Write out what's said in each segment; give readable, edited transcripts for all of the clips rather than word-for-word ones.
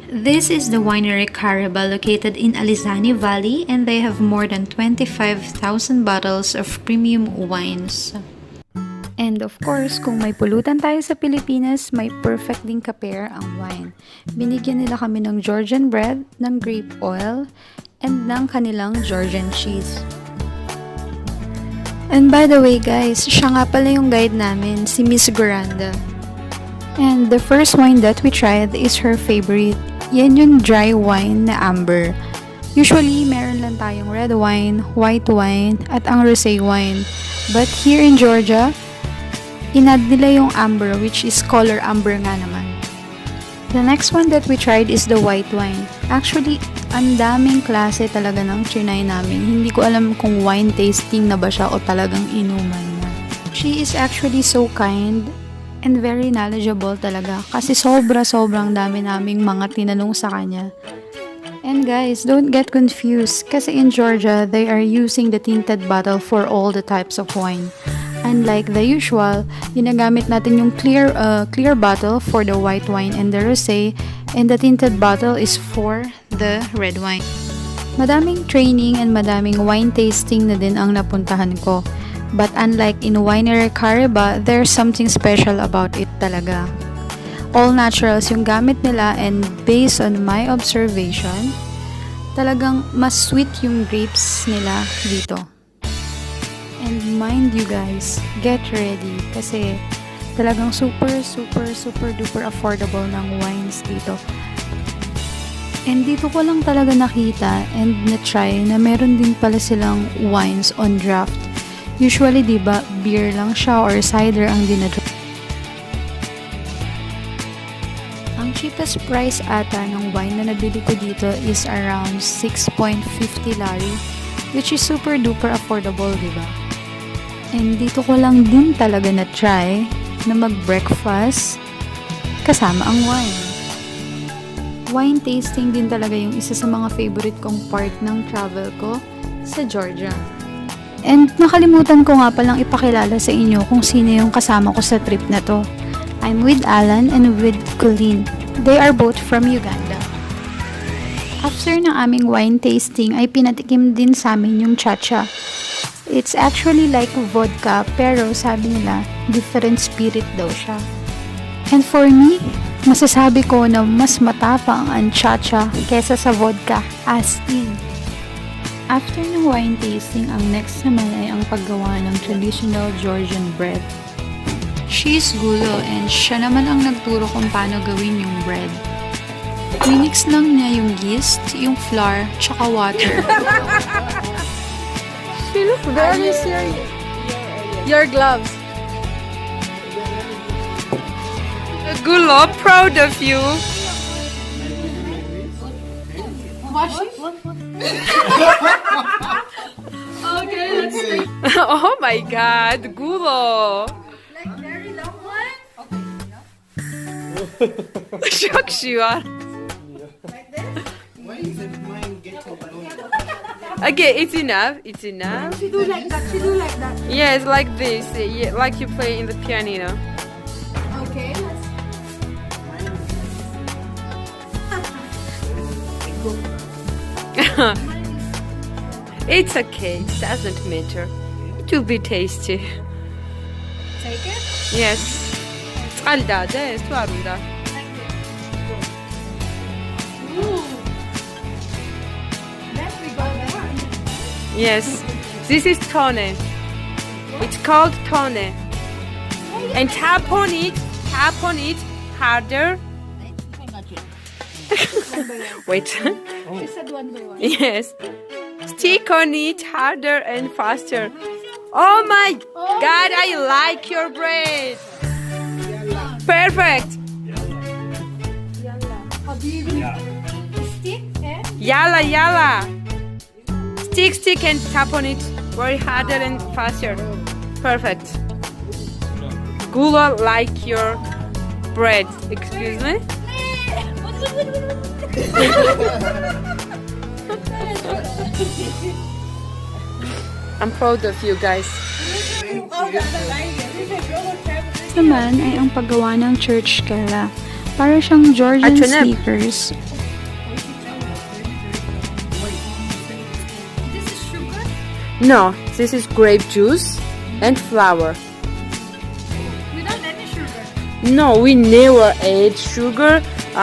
This is the Winery Khareba located in Alizani Valley, and they have more than 25,000 bottles of premium wines. And of course, kung may pulutan tayo sa Pilipinas, may perfect din ka-pair ang wine. Binigyan nila kami ng Georgian bread, ng grape oil, and ng kanilang Georgian cheese. And by the way guys, siya nga pala yung guide namin, si Miss Granda. And the first wine that we tried is her favorite. Yan yung dry wine na amber. Usually, meron lang tayong red wine, white wine, at ang rosé wine. But here in Georgia, inad nila yung amber, which is color amber nga naman. The next one that we tried is the white wine. Actually, ang daming klase talaga ng trinay namin. Hindi ko alam kung wine tasting na ba siya o talagang inuman na. She is actually so kind and very knowledgeable talaga kasi sobrang dami naming mga tinanong sa kanya. And guys, don't get confused kasi in Georgia, they are using the tinted bottle for all the types of wine. Unlike the usual, ginagamit natin yung clear bottle for the white wine and the rosé, and the tinted bottle is for the red wine. Madaming training and madaming wine tasting na din ang napuntahan ko. But unlike in Winery Khareba, there's something special about it talaga. All naturals yung gamit nila, and based on my observation, talagang mas sweet yung grapes nila dito. And mind you guys, get ready kasi talagang super duper affordable ng wines dito. And dito ko lang talaga nakita and na-try na meron din pala silang wines on draft. Usually, diba, beer lang siya or cider ang dinadrop. Ang cheapest price ata ng wine na nabili ko dito is around 6.50 lari, which is super duper affordable, diba? And dito ko lang din talaga na-try na mag-breakfast kasama ang wine. Wine tasting din talaga yung isa sa mga favorite kong part ng travel ko sa Georgia. And nakalimutan ko nga palang ipakilala sa inyo kung sino yung kasama ko sa trip na to. I'm with Alan and with Colleen. They are both from Uganda. After ng aming wine tasting ay pinatikim din sa amin yung chacha. It's actually like vodka pero sabi nila different spirit daw siya. And for me, masasabi ko na mas matapang ang chacha kesa sa vodka as in. After ng wine tasting, ang next naman ay ang paggawa ng traditional Georgian bread. She's gulo and siya naman ang nagturo kung paano gawin yung bread. Minix lang niya yung yeast, yung flour, tsaka water. She looks very serious. Your gloves. Gulo, proud of you. Okay, let's see. Oh my God, Gulo. Like very long one? Shock you are. Like this? Why is it mine getting blown? Okay, it's enough. It's enough. She do like that. She do like that. Yes, like this. Yeah, like you play in the piano. Okay, let's. It's okay. It doesn't matter. It will be tasty. Take it. Yes. Alda, des, tu arunda. Ooh. Then we go there. Yes. This is tone. It's called tone. And tap on it harder. Wait. She said one by one. Yes. Stick on it harder and faster. Oh my God, I like your bread. Perfect. Habibi. Stick and Yalla, yalla. Stick and tap on it very harder and faster. Perfect. Gula like your bread. Excuse me? I'm proud of you guys. Naman ay ang paggawa ng Churchkhela. Para siyang Georgian Achonep. sneakers No, this is grape juice and flour. Without any sugar. No, we never add sugar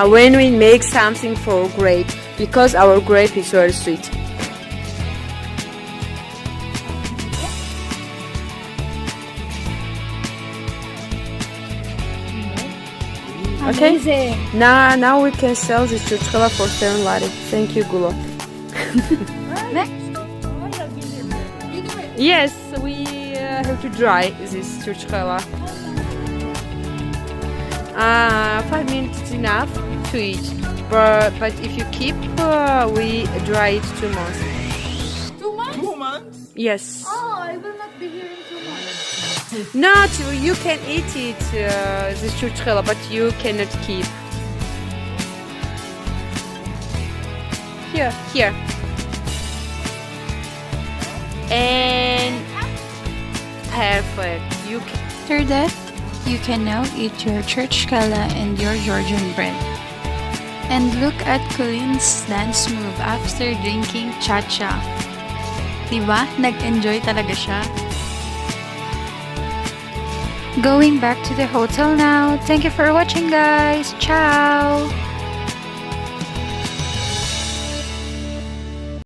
when we make something for grape because our grape is very sweet. Okay. Amazing. Now we can sell this Churchkhela for 7 lari. Thank you, Gulo. Yes, we have to dry this Churchkhela. 5 minutes is enough to eat, but if you keep, we dry it 2 months. 2 months? 2 months? Yes. Oh, I will not be here in 2 months. Not you can eat it, this Churchkhela, but you cannot keep. Here. And perfect. You can. After that, you can now eat your Churchkhela and your Georgian bread. And look at Colin's dance move after drinking cha-cha. Diba? Nag-enjoy talaga siya. Going back to the hotel now. Thank you for watching, guys. Ciao!